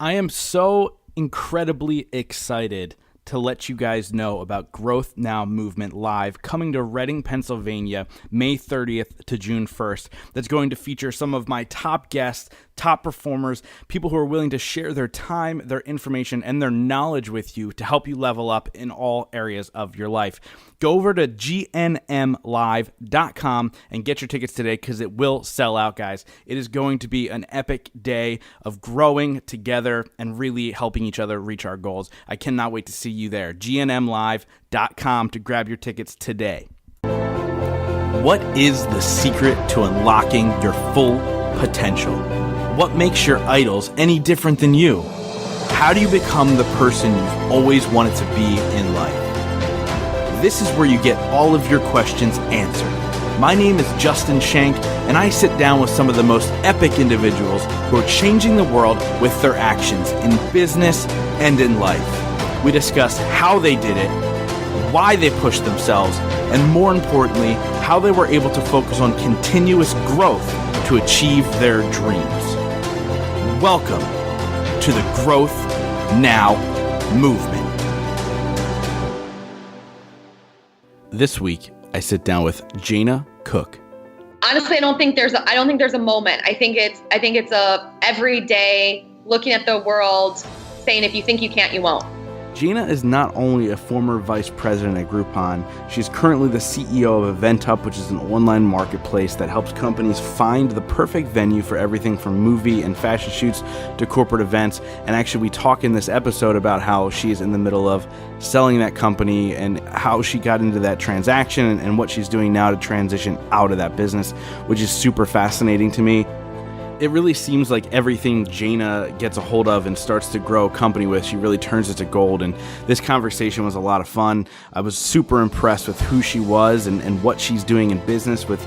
I am so incredibly excited to let you guys know about Growth Now Movement Live coming to Reading, Pennsylvania, May 30th to June 1st. That's going to feature some of my top guests, top performers, people who are willing to share their time, their information, and their knowledge with you to help you level up in all areas of your life. Go over to gnmlive.com and get your tickets today because it will sell out, guys. It is going to be an epic day of growing together and really helping each other reach our goals. I cannot wait to see you there. gnmlive.com to grab your tickets today. What is the secret to unlocking your full potential? What makes your idols any different than you? How do you become the person you've always wanted to be in life? This is where you get all of your questions answered. My name is Justin Shank, and I sit down with some of the most epic individuals who are changing the world with their actions in business and in life. We discuss how they did it, why they pushed themselves, and more importantly, how they were able to focus on continuous growth to achieve their dreams. Welcome to the Growth Now Movement. This week, I sit down with Jayna Cooke. Honestly, I don't think there's a moment. I think it's a everyday looking at the world, saying if you think you can't, you won't. Jayna is not only a former vice president at Groupon, she's currently the CEO of EVENTup, which is an online marketplace that helps companies find the perfect venue for everything from movie and fashion shoots to corporate events. And actually, we talk in this episode about how she's in the middle of selling that company and how she got into that transaction and what she's doing now to transition out of that business, which is super fascinating to me. It really seems like everything Jayna gets a hold of and starts to grow a company with, she really turns it to gold. And this conversation was a lot of fun. I was super impressed with who she was and what she's doing in business with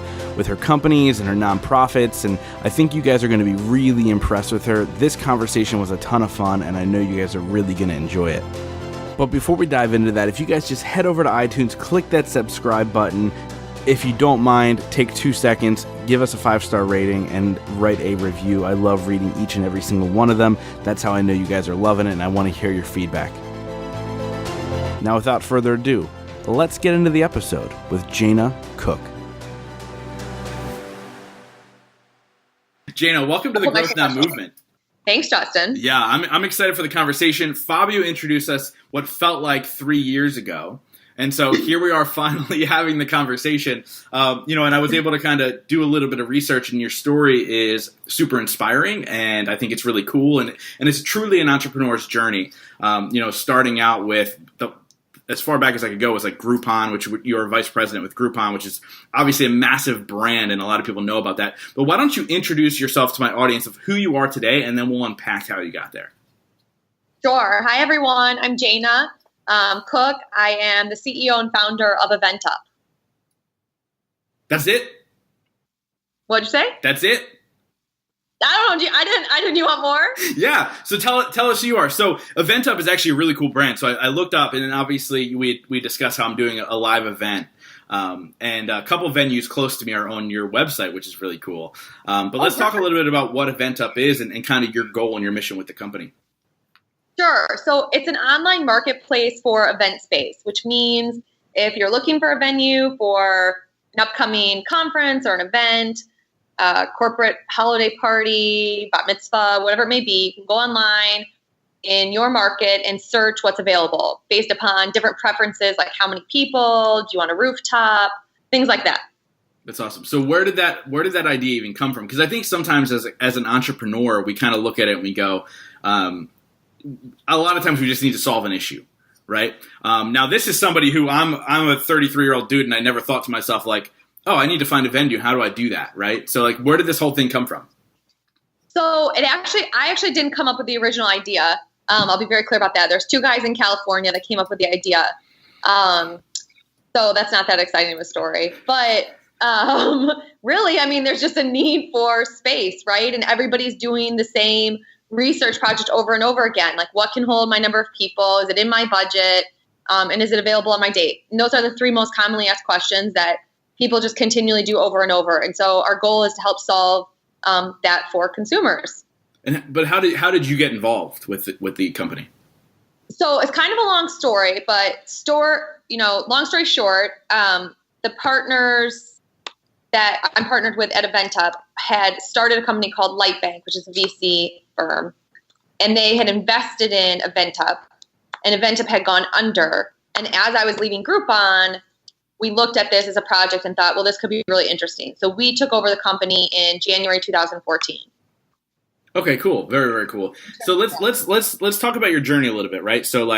her companies and her nonprofits. And I think you guys are going to be really impressed with her. This conversation was a ton of fun, and I know you guys are really going to enjoy it. But before we dive into that, if you guys just head over to iTunes, click that subscribe button. If you don't mind, take 2 seconds, give us a 5-star rating, and write a review. I love reading each and every single one of them. That's how I know you guys are loving it, and I want to hear your feedback. Now, without further ado, let's get into the episode with Jayna Cooke. Jayna, welcome to the Growth Now Movement. Thanks, Justin. Yeah, I'm excited for the conversation. Fabio introduced us what felt like 3 years ago. And so here we are finally having the conversation, and I was able to kind of do a little bit of research, and your story is super inspiring, and I think it's really cool, and it's truly an entrepreneur's journey, starting out with as far back as I could go was like Groupon, which you're vice president with Groupon, which is obviously a massive brand, and a lot of people know about that. But why don't you introduce yourself to my audience of who you are today, and then we'll unpack how you got there. Sure. Hi, everyone. I'm Jayna Cooke. I am the CEO and founder of EVENTup. That's it? What'd you say? That's it? I don't know. I didn't. You want more? Yeah. So tell us who you are. So EVENTup is actually a really cool brand. So I looked up, and then obviously we discussed how I'm doing a live event. And a couple of venues close to me are on your website, which is really cool. But let's talk a little bit about what EVENTup is and kind of your goal and your mission with the company. Sure. So it's an online marketplace for event space, which means if you're looking for a venue for an upcoming conference or an event, corporate holiday party, bat mitzvah, whatever it may be, you can go online in your market and search what's available based upon different preferences, like how many people, do you want a rooftop, things like that. That's awesome. So where did that idea even come from? Because I think sometimes as an entrepreneur, we kind of look at it and we go, a lot of times we just need to solve an issue, right? Now this is somebody who I'm a 33-year-old dude, and I never thought to myself like, oh, I need to find a venue. How do I do that, right? So like, where did this whole thing come from? So I actually didn't come up with the original idea. I'll be very clear about that. There's 2 guys in California that came up with the idea. So that's not that exciting of a story, but really, I mean, there's just a need for space, right? And everybody's doing the same research project over and over again. Like, what can hold my number of people? Is it in my budget? And is it available on my date? And those are the 3 most commonly asked questions that people just continually do over and over. And so our goal is to help solve that for consumers. But how did you get involved with the company? So it's kind of a long story, but long story short, the partners that I'm partnered with at EVENTup had started a company called Lightbank, which is a VC firm, and they had invested in EVENTup, and EVENTup had gone under. And as I was leaving Groupon, we looked at this as a project and thought, well, this could be really interesting. So we took over the company in January 2014. Okay, cool. Very, very cool. So let's talk about your journey a little bit, right? So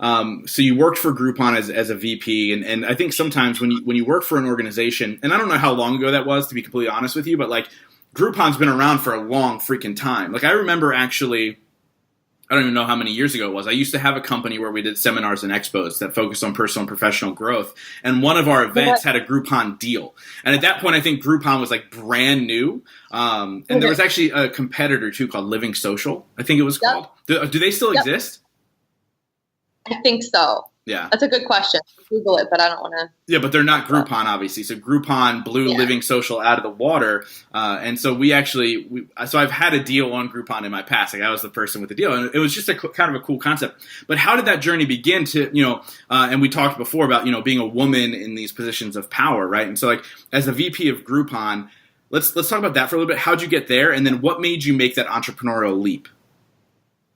so you worked for Groupon as a VP, and I think sometimes when you work for an organization, and I don't know how long ago that was, to be completely honest with you, but like Groupon's been around for a long freaking time. Like I remember actually, I don't even know how many years ago it was. I used to have a company where we did seminars and expos that focused on personal and professional growth. And one of our events had a Groupon deal. And at that point, I think Groupon was like brand new. And there was actually a competitor too called Living Social, I think it was called. Do they still exist? I think so. Yeah. That's a good question. Google it, but I don't want to. Yeah, but they're not Groupon, obviously. So Groupon blew Living Social out of the water. And so so I've had a deal on Groupon in my past. Like I was the person with the deal. And it was just kind of a cool concept. But how did that journey begin to, and we talked before about, being a woman in these positions of power, right? And so like as the VP of Groupon, let's talk about that for a little bit. How'd you get there? And then what made you make that entrepreneurial leap?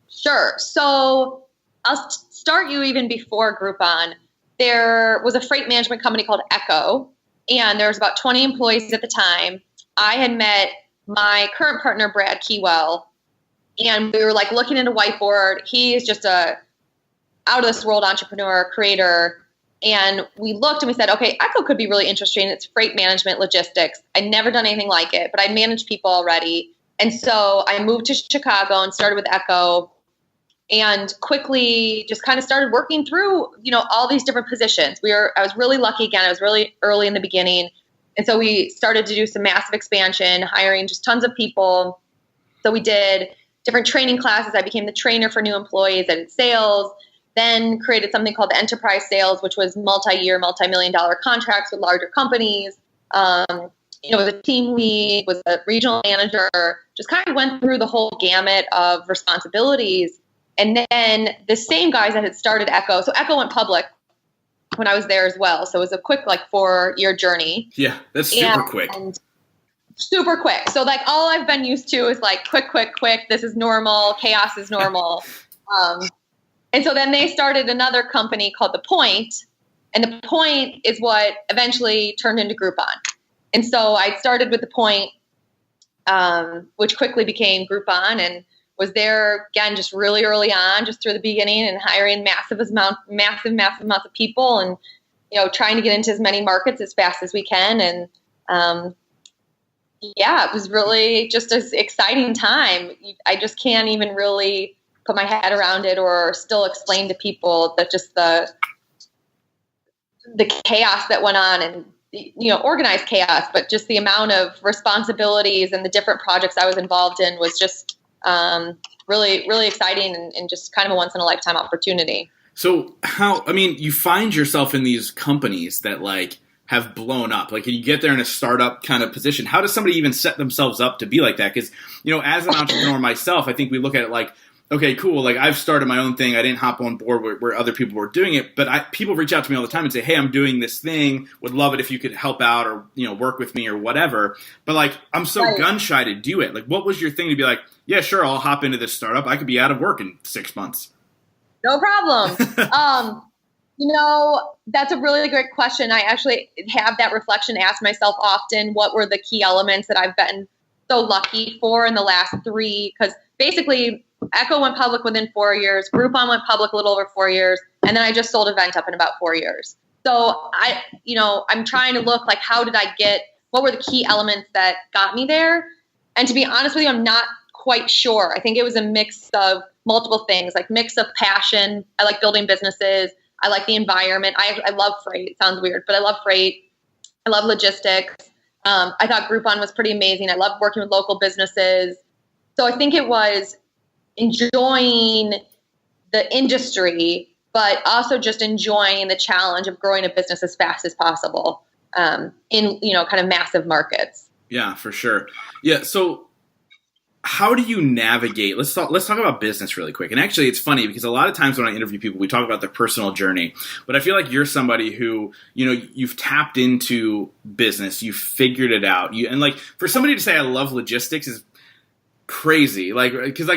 Sure. So I'll start you even before Groupon. There was a freight management company called Echo, and there was about 20 employees at the time. I had met my current partner, Brad Keywell, and we were like looking at a whiteboard. He is just a out of this world entrepreneur, creator. And we looked and we said, okay, Echo could be really interesting. It's freight management, logistics. I'd never done anything like it, but I managed people already. And so I moved to Chicago and started with Echo, and quickly just kind of started working through, all these different positions. I was really lucky again. I was really early in the beginning. And so we started to do some massive expansion, hiring just tons of people. So we did different training classes. I became the trainer for new employees. I did sales, then created something called the enterprise sales, which was multi-year, multi-million-dollar contracts with larger companies. Was a team lead, was a regional manager, just kind of went through the whole gamut of responsibilities. And then the same guys that had started Echo, so Echo went public when I was there as well. So it was a quick 4-year journey. Yeah, that's super quick. Super quick. So all I've been used to is quick. This is normal. Chaos is normal. And so then they started another company called The Point. And The Point is what eventually turned into Groupon. And so I started with The Point, which quickly became Groupon, and was there again just really early on, just through the beginning, and hiring massive amounts of people, and trying to get into as many markets as fast as we can. And it was really just an exciting time. I just can't even really put my head around it or still explain to people that just the chaos that went on, and organized chaos, but just the amount of responsibilities and the different projects I was involved in was just really, really exciting, and just kind of a once in a lifetime opportunity. So you find yourself in these companies that have blown up, you get there in a startup kind of position. How does somebody even set themselves up to be like that? Because, as an entrepreneur myself, I think we look at it okay, cool. I've started my own thing. I didn't hop on board where other people were doing it, but people reach out to me all the time and say, hey, I'm doing this thing. Would love it if you could help out or, work with me or whatever. But I'm so gun shy to do it. What was your thing to be like, yeah, sure, I'll hop into this startup. I could be out of work in 6 months. No problem. That's a really great question. I actually have that reflection, ask myself often, what were the key elements that I've been so lucky for in the last 3, because basically Echo went public within 4 years. Groupon went public a little over 4 years. And then I just sold EVENTup in about 4 years. So I'm trying to look what were the key elements that got me there? And to be honest with you, I'm not quite sure. I think it was a mix of multiple things, mix of passion. I like building businesses. I like the environment. I love freight. It sounds weird, but I love freight. I love logistics. I thought Groupon was pretty amazing. I loved working with local businesses. So I think it was enjoying the industry, but also just enjoying the challenge of growing a business as fast as possible in kind of massive markets. Yeah, for sure. Yeah. So how do you navigate? Let's talk about business really quick. And actually, it's funny because a lot of times when I interview people, we talk about their personal journey. But I feel like you're somebody who, you've tapped into business, you've figured it out. And like for somebody to say I love logistics is crazy. Like, because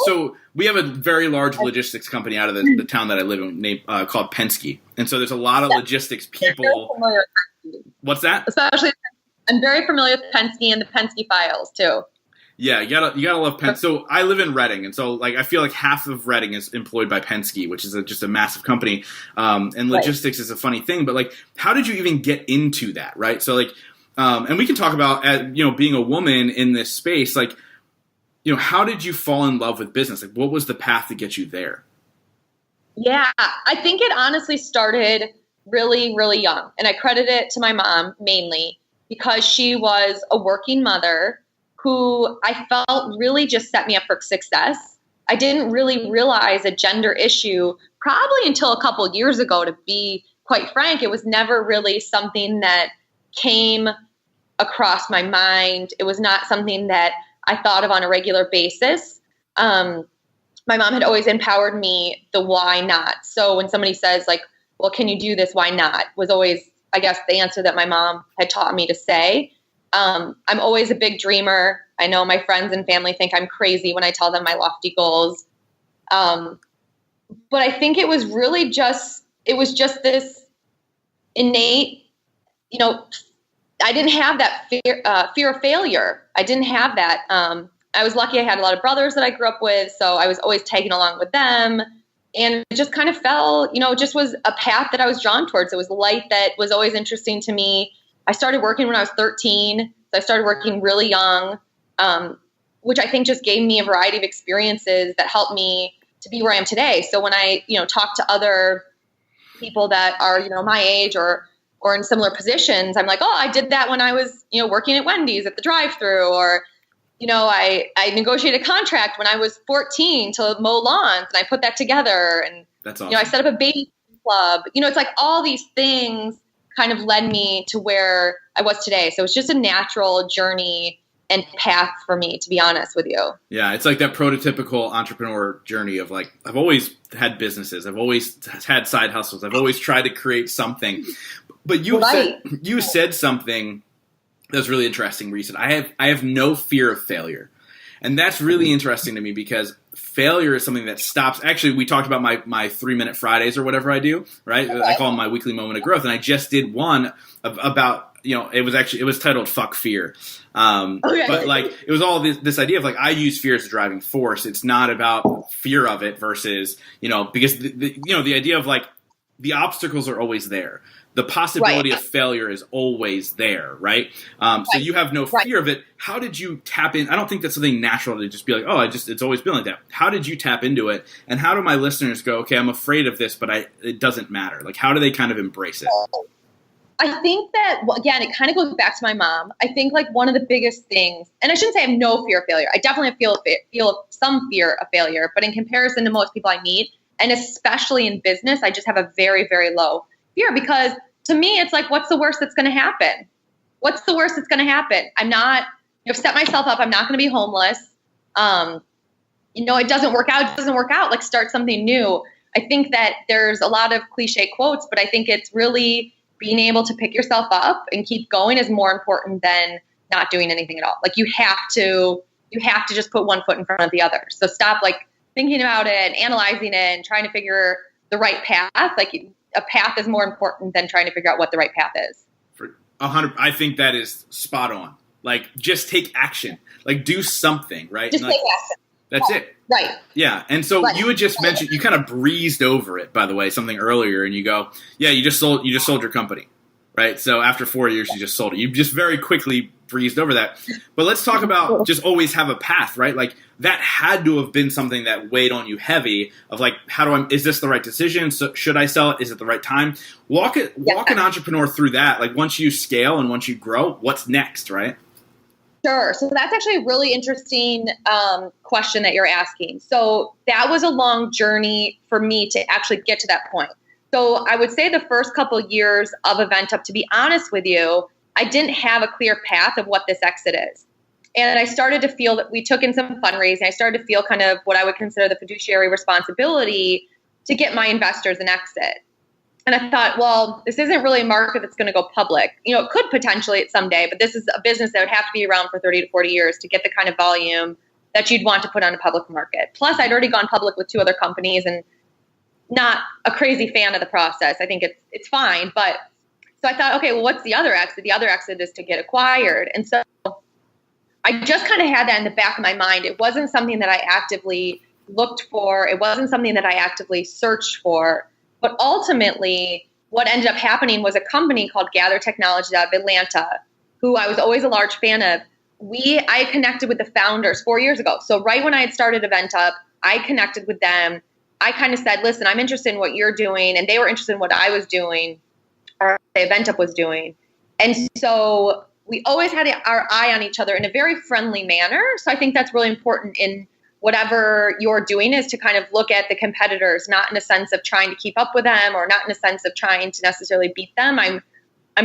so we have a very large logistics company out of the town that I live in named called Penske, and so there's a lot of logistics people. What's that? Especially, I'm very familiar with Penske and the Penske files too. Yeah, you gotta love Penske. So I live in Reading, and so like I feel like half of Reading is employed by Penske, which is just a massive company. And logistics is a funny thing, but like, how did you even get into that, right? So like, and we can talk about being a woman in this space, like, how did you fall in love with business? Like, what was the path to get you there? Yeah, I think it honestly started really, really young, and I credit it to my mom mainly because she was a working mother who I felt really just set me up for success. I didn't really realize a gender issue probably until a couple of years ago, to be quite frank. It was never really something that came across my mind. It was not something that I thought of on a regular basis. My mom had always empowered me the why not. So when somebody says like, well, can you do this? Why not? Was always, I guess, the answer that my mom had taught me to say. I'm always a big dreamer. I know my friends and family think I'm crazy when I tell them my lofty goals. But I think it was really just this innate, I didn't have that fear of failure. I didn't have that. I was lucky I had a lot of brothers that I grew up with, so I was always tagging along with them. And it just kind of fell, it just was a path that I was drawn towards. It was light that was always interesting to me. I started working when I was 13, so I started working really young, which I think just gave me a variety of experiences that helped me to be where I am today. So when I, talk to other people that are, my age or in similar positions, I'm like, oh, I did that when I was, working at Wendy's at the drive-thru, or, I negotiated a contract when I was 14 to mow lawns, and I put that together. And, that's awesome. I set up a baby club. It's like all these things kind of led me to where I was today. So it's just a natural journey and path for me, to be honest with you. Yeah, it's like that prototypical entrepreneur journey of like, I've always had businesses. I've always had side hustles. I've always tried to create something. But you said something that's really interesting recent. I have no fear of failure. And that's really interesting to me because failure is something that stops. Actually, we talked about my 3-minute Fridays or whatever I do, right? Okay. I call them my weekly moment of growth. And I just did one about, it was titled Fuck Fear. Okay. But like, it was all this idea of like, I use fear as a driving force. It's not about fear of it versus, because the idea of like, the obstacles are always there. The possibility of failure is always there, right? So you have no fear of it. How did you tap in? I don't think that's something natural to just be like, oh, it's always been like that. How did you tap into it? And how do my listeners go, okay, I'm afraid of this, but it doesn't matter. Like, how do they kind of embrace it? I think that, again, it kind of goes back to my mom. I think like one of the biggest things, and I shouldn't say I have no fear of failure. I definitely feel some fear of failure, but in comparison to most people I meet, and especially in business, I just have a very, very low fear, because to me, it's like, what's the worst that's going to happen? What's the worst that's going to happen? I'm not, I've set myself up. I'm not going to be homeless. It doesn't work out. It doesn't work out. Like, start something new. I think that there's a lot of cliche quotes, but I think it's really being able to pick yourself up and keep going is more important than not doing anything at all. Like, you have to just put one foot in front of the other. So stop like thinking about it and analyzing it and trying to figure the right path. Like, a path is more important than trying to figure out what the right path is. For 100, I think that is spot on. Like, just take action. Like, do something, right? Just take action. That's it. Right. Yeah. And so you had just mentioned, you kind of breezed over it, by the way, something earlier, and you go, yeah, you just sold your company, right? So after 4 years, you just sold it. You just very quickly breezed over that. But let's talk about just always have a path, right? Like, that had to have been something that weighed on you heavy of like, is this the right decision? So should I sell it? Is it the right time? Walk an entrepreneur through that. Like, once you scale and once you grow, what's next, right? Sure. So that's actually a really interesting question that you're asking. So that was a long journey for me to actually get to that point. So I would say the first couple of years of EVENTup, to be honest with you, I didn't have a clear path of what this exit is. And I started to feel that we took in some fundraising. I started to feel kind of what I would consider the fiduciary responsibility to get my investors an exit. And I thought, well, this isn't really a market that's going to go public. It could potentially at someday, but this is a business that would have to be around for 30 to 40 years to get the kind of volume that you'd want to put on a public market. Plus, I'd already gone public with 2 other companies and not a crazy fan of the process. I think it's fine. But so I thought, okay, well, what's the other exit? The other exit is to get acquired. And so I just kind of had that in the back of my mind. It wasn't something that I actively looked for. It wasn't something that I actively searched for. But ultimately, what ended up happening was a company called Gather Technologies out of Atlanta, who I was always a large fan of. I connected with the founders 4 years ago. So right when I had started EVENTup, I connected with them. I kind of said, listen, I'm interested in what you're doing. And they were interested in what I was doing, or EVENTup was doing. And so we always had our eye on each other in a very friendly manner. So I think that's really important in whatever you're doing, is to kind of look at the competitors, not in a sense of trying to keep up with them or not in a sense of trying to necessarily beat them. I'm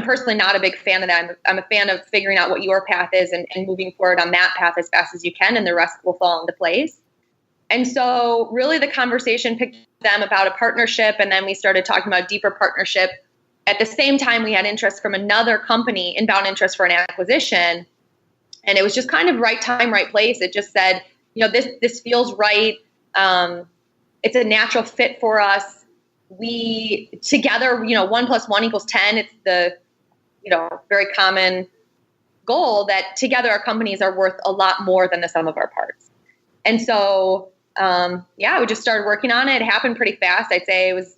personally not a big fan of that. I'm a fan of figuring out what your path is and moving forward on that path as fast as you can, and the rest will fall into place. And so really the conversation picked them about a partnership, and then we started talking about deeper partnership. At the same time, we had interest from another company, inbound interest for an acquisition. And it was just kind of right time, right place. It just said, this feels right. It's a natural fit for us. We together, 1 + 1 = 10. It's the, very common goal that together our companies are worth a lot more than the sum of our parts. And so, we just started working on it. It happened pretty fast. I'd say it was,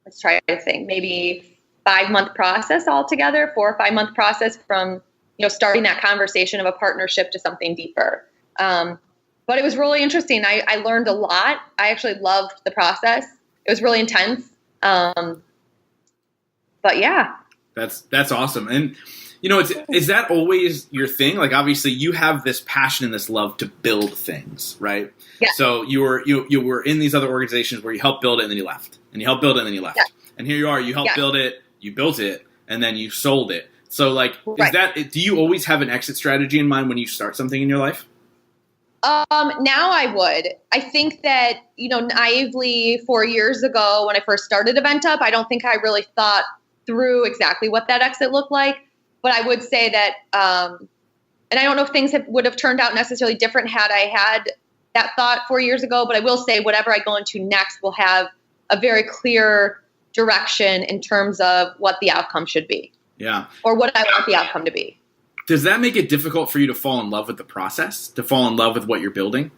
let's try to think, maybe 5-month process altogether, 4 or 5 month process from, starting that conversation of a partnership to something deeper. But it was really interesting. I learned a lot. I actually loved the process. It was really intense. But yeah. That's awesome. And, is that always your thing? Like, obviously you have this passion and this love to build things, right? Yeah. So you were in these other organizations where you helped build it and then you left, and you helped build it and then you left. Yeah. And here you are, you helped build it, you built it, and then you sold it. So like, do you always have an exit strategy in mind when you start something in your life? Now I would. I think that, naively 4 years ago when I first started EVENTup, I don't think I really thought through exactly what that exit looked like. But I would say that, and I don't know if things would have turned out necessarily different had I had that thought 4 years ago, but I will say whatever I go into next will have a very clear direction in terms of what the outcome should be. Yeah. Or what I want the outcome to be. Does that make it difficult for you to fall in love with the process, to fall in love with what you're building?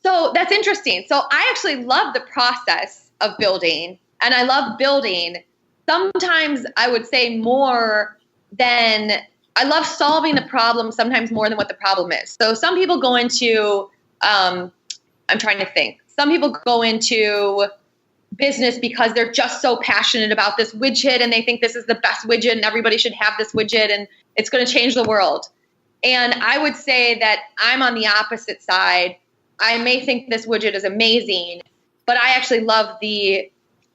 So that's interesting. So I actually love the process of building, and I love building. Sometimes I would say more than I love solving the problem, sometimes more than what the problem is. So some people go into, I'm trying to think. Some people go into business because they're just so passionate about this widget and they think this is the best widget and everybody should have this widget and it's going to change the world. And I would say that I'm on the opposite side. I may think this widget is amazing, but I actually love the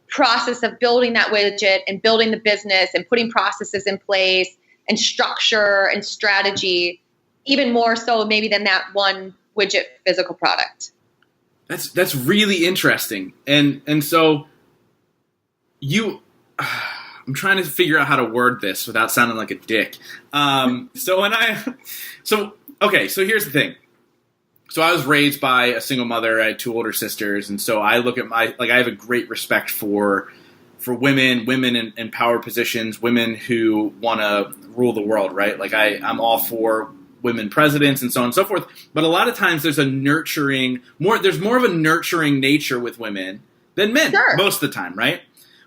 process of building that widget and building the business and putting processes in place and structure and strategy, even more so maybe than that one widget physical product. That's really interesting. And so I'm trying to figure out how to word this without sounding like a dick. So here's the thing. So I was raised by a single mother. I had 2 older sisters. And so I look at I have a great respect for women in power positions, women who want to rule the world, right? Like I'm all for women presidents and so on and so forth. But a lot of times there's more of a nurturing nature with women than men, most of the time, right?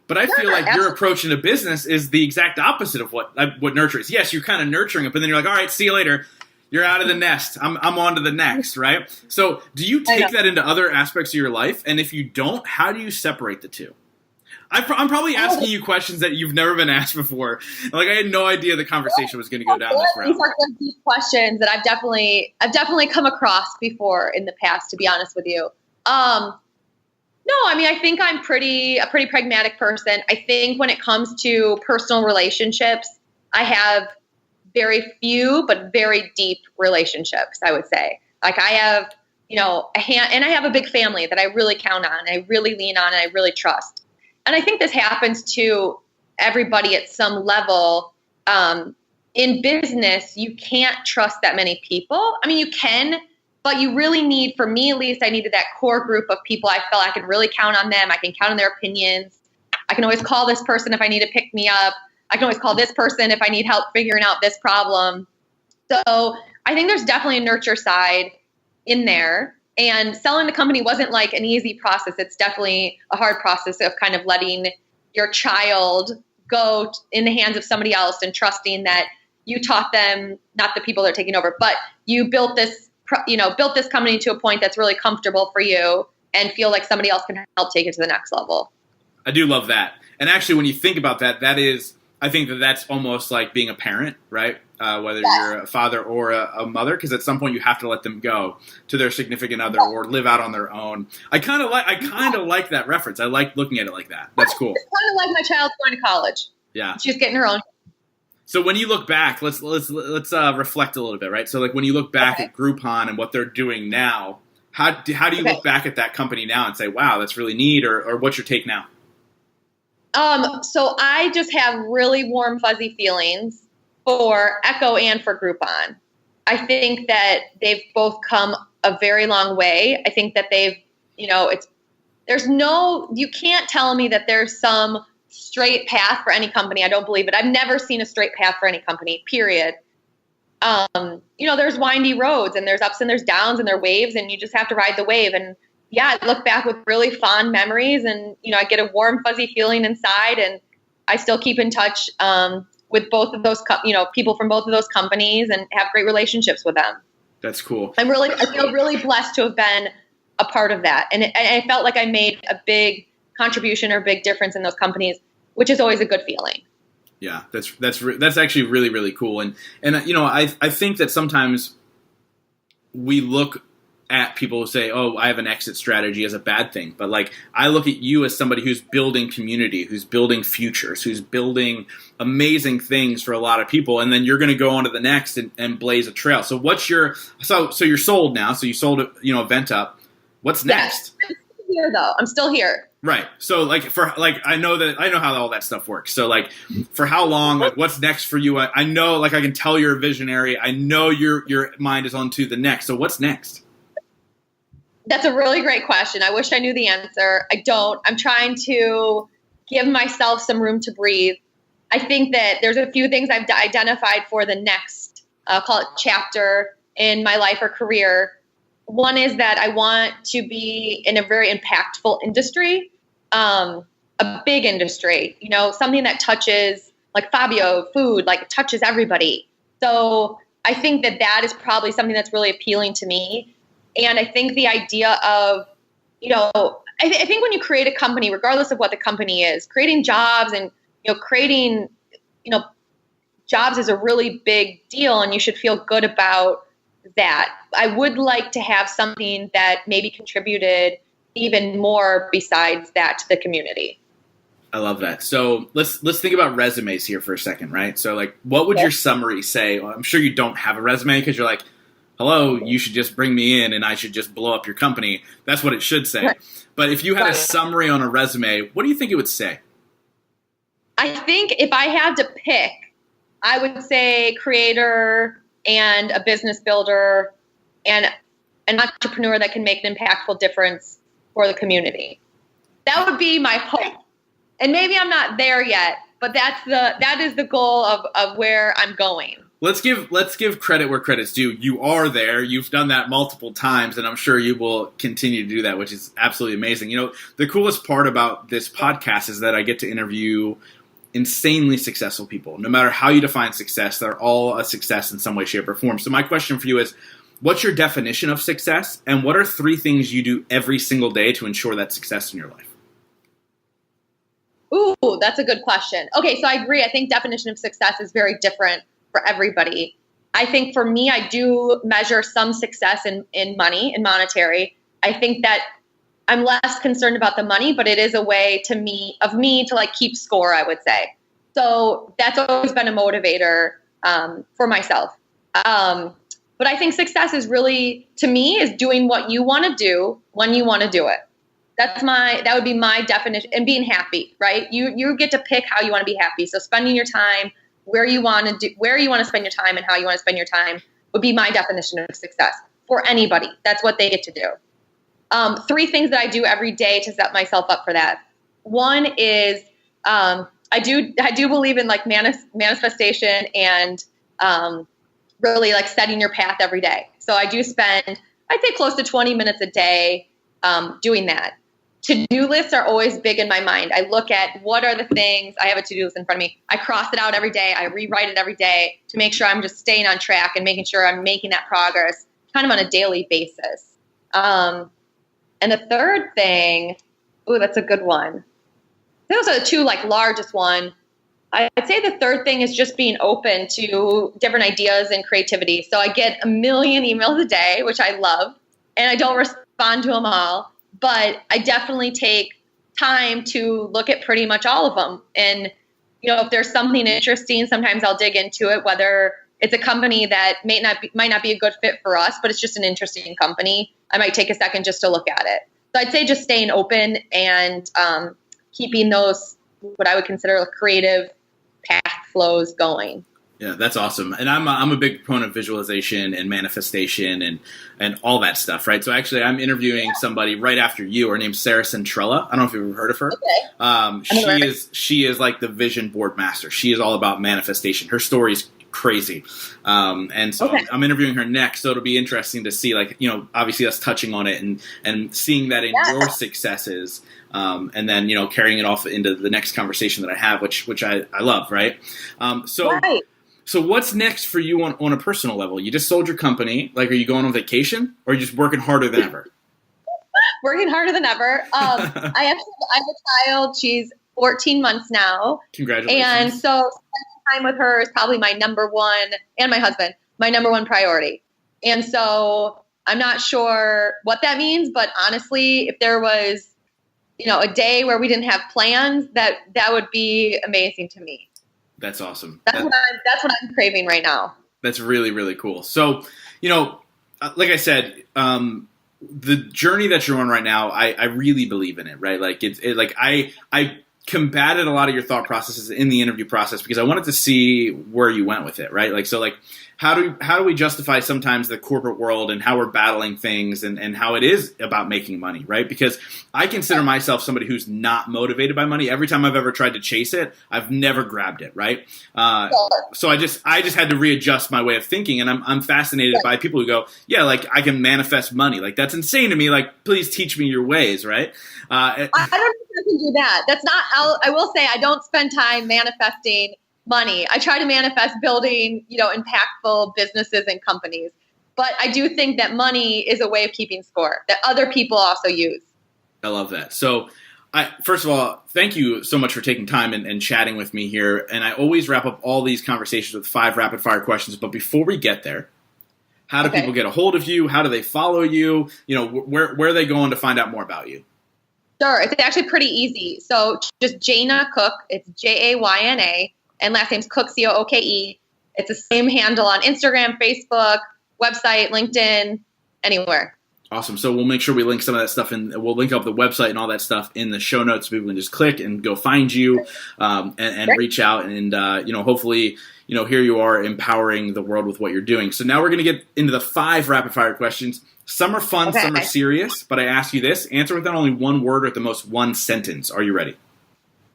But I feel like your approach in a business is the exact opposite of what nurture is. Yes, you're kind of nurturing it, but then you're like, all right, see you later. You're out of the nest. I'm on to the next, right? So do you take that into other aspects of your life? And if you don't, how do you separate the two? I'm probably asking you questions that you've never been asked before. Like I had no idea the conversation was going to go down this route. These are deep questions that I've definitely come across before in the past, to be honest with you. No, I mean, I think I'm a pretty pragmatic person. I think when it comes to personal relationships, I have very few, but very deep relationships, I would say. Like I have, and I have a big family that I really count on, I really lean on, and I really trust. And I think this happens to everybody at some level. In business, you can't trust that many people. I mean, you can, but you really need, for me at least, I needed that core group of people. I felt I could really count on them. I can count on their opinions. I can always call this person if I need to pick me up. I can always call this person if I need help figuring out this problem. So I think there's definitely a nurture side in there. And selling the company wasn't like an easy process. It's definitely a hard process of kind of letting your child go in the hands of somebody else and trusting that you taught them, not the people they're taking over, but you built this company to a point that's really comfortable for you and feel like somebody else can help take it to the next level. I do love that. And actually, when you think about that, I think that's almost like being a parent, right? Whether you're a father or a mother, because at some point you have to let them go to their significant other or live out on their own. I kind of like that reference. I like looking at it like that. That's cool. It's kind of like my child's going to college. Yeah, she's getting her own. So when you look back, let's reflect a little bit, right? So like when you look back at Groupon and what they're doing now, how do you look back at that company now and say, wow, that's really neat, or what's your take now? So I just have really warm, fuzzy feelings for Echo and for Groupon. I think that they've both come a very long way. I think that they've, you can't tell me that there's some straight path for any company. I don't believe it. I've never seen a straight path for any company, period. There's windy roads and there's ups and there's downs and there are waves and you just have to ride the wave. And yeah, I look back with really fond memories and, I get a warm, fuzzy feeling inside, and I still keep in touch with both of those, people from both of those companies and have great relationships with them. That's cool. I feel really blessed to have been a part of that. And I felt like I made a big contribution or big difference in those companies, which is always a good feeling. Yeah, that's actually really, really cool. And I think that sometimes we look at people who say, oh, I have an exit strategy as a bad thing. But like, I look at you as somebody who's building community, who's building futures, who's building amazing things for a lot of people. And then you're going to go on to the next and blaze a trail. So so you're sold now. So you sold, EVENTup. What's next? Yes. I'm still here though. I'm still here. Right. So I know how all that stuff works. So like, for how long, like what's next for you? I know, like I can tell you're a visionary. I know your mind is on to the next. So what's next? That's a really great question. I wish I knew the answer. I don't. I'm trying to give myself some room to breathe. I think that there's a few things I've identified for the next, call it chapter in my life or career. One is that I want to be in a very impactful industry, a big industry, something that touches, like Fabio, food, like it touches everybody. So I think that is probably something that's really appealing to me. And I think the idea of, I think when you create a company, regardless of what the company is, creating jobs and, creating, jobs is a really big deal, and you should feel good about that. I would like to have something that maybe contributed even more besides that to the community. I love that. So let's think about resumes here for a second, right? So like, what would your summary say? Well, I'm sure you don't have a resume because you're like, hello, you should just bring me in and I should just blow up your company. That's what it should say. Right. But if you had a summary on a resume, what do you think it would say? I think if I had to pick, I would say creator and a business builder and an entrepreneur that can make an impactful difference for the community. That would be my hope. And maybe I'm not there yet, but that is the goal of where I'm going. Let's give credit where credit's due. You are there. You've done that multiple times, and I'm sure you will continue to do that, which is absolutely amazing. The coolest part about this podcast is that I get to interview insanely successful people. No matter how you define success, they're all a success in some way, shape, or form. So my question for you is, what's your definition of success, and what are 3 things you do every single day to ensure that success in your life? Ooh, that's a good question. Okay, so I agree. I think definition of success is very different for everybody. I think for me, I do measure some success in money, in monetary. I think that I'm less concerned about the money, but it is a way to me to like keep score, I would say. So that's always been a motivator for myself. But I think success is really, to me, is doing what you want to do when you want to do it. That would be my definition, and being happy, right? You get to pick how you want to be happy. So spending your time where you want to spend your time and how you want to spend your time would be my definition of success for anybody. That's what they get to do. 3 things that I do every day to set myself up for that. One is, I do believe in like manifestation and, really like setting your path every day. So I do spend, I'd say close to 20 minutes a day, doing that. To-do lists are always big in my mind. I look at what are the things, I have a to-do list in front of me. I cross it out every day. I rewrite it every day to make sure I'm just staying on track and making sure I'm making that progress kind of on a daily basis. And the third thing, that's a good one. Those are the 2 like largest one. I'd say the third thing is just being open to different ideas and creativity. So I get a million emails a day, which I love, and I don't respond to them all, but I definitely take time to look at pretty much all of them. And, if there's something interesting, sometimes I'll dig into it, whether it's a company that might not be a good fit for us, but it's just an interesting company. I might take a second just to look at it. So I'd say just staying open and keeping those, what I would consider creative path flows going. Yeah, that's awesome. And I'm a big proponent of visualization and manifestation and all that stuff, right? So actually I'm interviewing somebody right after you. Her name's Sarah Centrella. I don't know if you've ever heard of her. Okay. She is like the vision board master. She is all about manifestation. Her story's crazy. And so Okay. I'm interviewing her next. So it'll be interesting to see, like, obviously us touching on it and seeing that in your successes. And then, carrying it off into the next conversation that I have, which I love, right? So what's next for you on a personal level? You just sold your company. Like, are you going on vacation or are you just working harder than ever? Working harder than ever. I have a child. She's 14 months now. Congratulations. And so spending time with her is probably my number one, and my husband, my number one priority. And so I'm not sure what that means, but honestly, if there was, a day where we didn't have plans, that would be amazing to me. That's awesome. That's what I'm craving right now. That's really, really cool. So, like I said, the journey that you're on right now, I really believe in it, right? Like I combated a lot of your thought processes in the interview process because I wanted to see where you went with it, right? How do we justify sometimes the corporate world and how we're battling things and how it is about making money, right? Because I consider myself somebody who's not motivated by money. Every time I've ever tried to chase it, I've never grabbed it, right? So I just had to readjust my way of thinking, and I'm fascinated by people who go, yeah, like I can manifest money. Like that's insane to me. Like please teach me your ways, right? I don't think I can do that. That's not. I will say I don't spend time manifesting money. I try to manifest building, impactful businesses and companies. But I do think that money is a way of keeping score that other people also use. I love that. So first of all, thank you so much for taking time and chatting with me here. And I always wrap up all these conversations with 5 rapid fire questions. But before we get there, how do people get a hold of you? How do they follow you? Where are they going to find out more about you? Sure. It's actually pretty easy. So just Jayna Cooke. It's Jayna. And last name's Cooke, Cooke. It's the same handle on Instagram, Facebook, website, LinkedIn, anywhere. Awesome. So we'll make sure we link some of that stuff and we'll link up the website and all that stuff in the show notes so people can just click and go find you and reach out and, hopefully, here you are empowering the world with what you're doing. So now we're going to get into the 5 rapid fire questions. Some are fun, some are serious, but I ask you this, answer within only one word or at the most one sentence. Are you ready?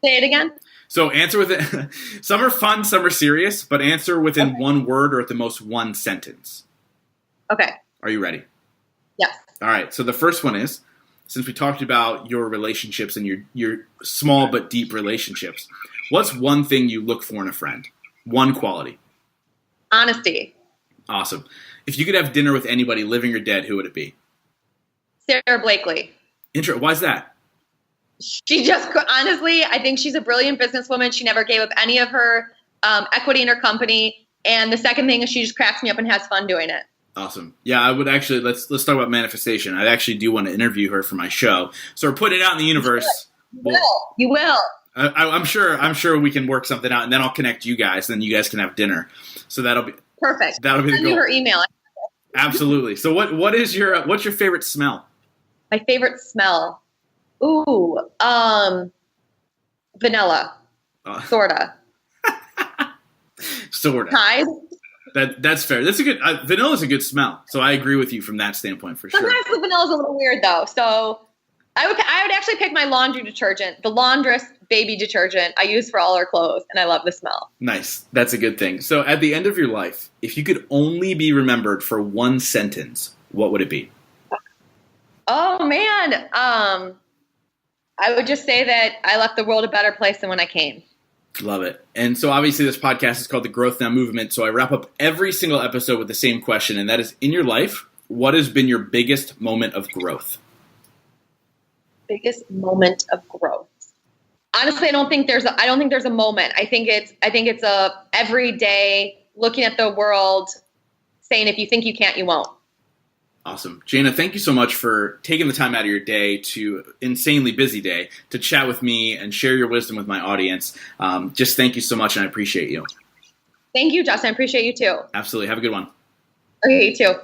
Say it again. So answer within, some are fun, some are serious, but answer within one word or at the most one sentence. Okay. Are you ready? Yes. All right. So the first one is, since we talked about your relationships and your small but deep relationships, what's one thing you look for in a friend? One quality. Honesty. Awesome. If you could have dinner with anybody, living or dead, who would it be? Sarah Blakely. Why is that? She just, honestly, I think she's a brilliant businesswoman. She never gave up any of her equity in her company. And the second thing is she just cracks me up and has fun doing it. Awesome. Yeah, I would actually, let's talk about manifestation. I actually do want to interview her for my show. So we're putting it out in the universe. You will. I'm sure we can work something out, and then I'll connect you guys, and then you guys can have dinner. So that'll be perfect. That'll be the Send goal. you her email. Absolutely. So what's your favorite smell? My favorite smell. Ooh, vanilla. Sorta. Sorta. Tide. That's fair. That's a good vanilla's a good smell. So I agree with you from that standpoint for sure. Sometimes the vanilla's a little weird though. So I would actually pick my laundry detergent, the Laundress baby detergent I use for all our clothes, and I love the smell. Nice. That's a good thing. So at the end of your life, if you could only be remembered for one sentence, what would it be? Oh man. I would just say that I left the world a better place than when I came. Love it. And so obviously this podcast is called the Growth Now Movement. So I wrap up every single episode with the same question, and that is, in your life, what has been your biggest moment of growth? Biggest moment of growth. Honestly, I don't think there's a moment. I think it's a everyday looking at the world saying, if you think you can't, you won't. Awesome. Jayna, thank you so much for taking the time out of your day, insanely busy day, to chat with me and share your wisdom with my audience. Just thank you so much, and I appreciate you. Thank you, Justin. I appreciate you too. Absolutely. Have a good one. Okay, you too.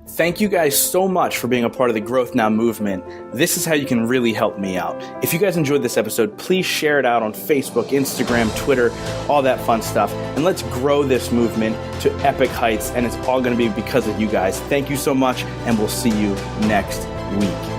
Thank you guys so much for being a part of the Growth Now movement. This is how you can really help me out. If you guys enjoyed this episode, please share it out on Facebook, Instagram, Twitter, all that fun stuff. And let's grow this movement to epic heights. And it's all going to be because of you guys. Thank you so much, and we'll see you next week.